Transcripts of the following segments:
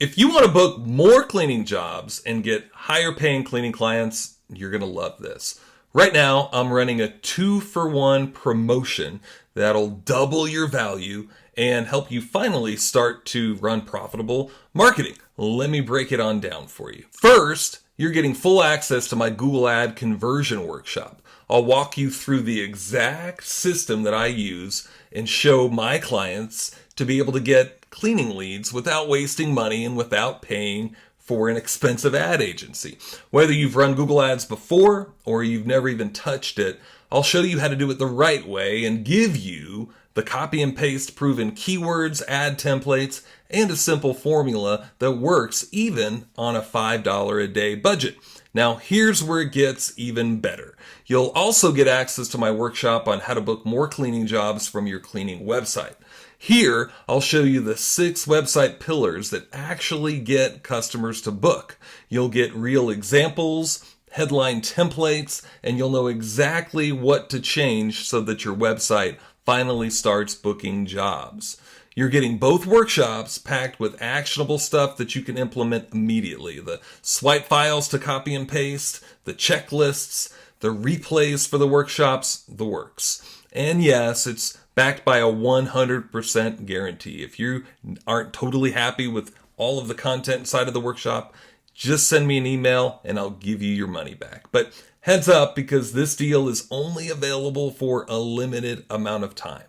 If you want to book more cleaning jobs and get higher paying cleaning clients, you're going to love this. Right now, I'm running a 2-for-1 promotion that'll double your value and help you finally start to run profitable marketing. Let me break it on down for you. First, you're getting full access to my Google Ad conversion workshop. I'll walk you through the exact system that I use and show my clients to be able to get cleaning leads without wasting money and without paying for an expensive ad agency. Whether you've run Google Ads before or you've never even touched it, I'll show you how to do it the right way and give you the copy and paste proven keywords, ad templates, and a simple formula that works even on a $5 a day budget. Now, here's where it gets even better. You'll also get access to my workshop on how to book more cleaning jobs from your cleaning website. Here, I'll show you the 6 website pillars that actually get customers to book. You'll get real examples, headline templates, and you'll know exactly what to change so that your website finally starts booking jobs. You're getting both workshops packed with actionable stuff that you can implement immediately. The swipe files to copy and paste, the checklists, the replays for the workshops, the works. And yes, it's backed by a 100% guarantee. If you aren't totally happy with all of the content inside of the workshop, just send me an email and I'll give you your money back. But heads up, because this deal is only available for a limited amount of time.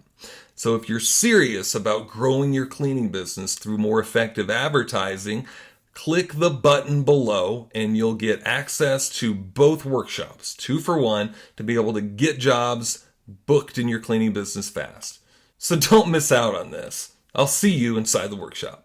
So if you're serious about growing your cleaning business through more effective advertising, click the button below and you'll get access to both workshops, 2-for-1, to be able to get jobs booked in your cleaning business fast. So don't miss out on this. I'll see you inside the workshop.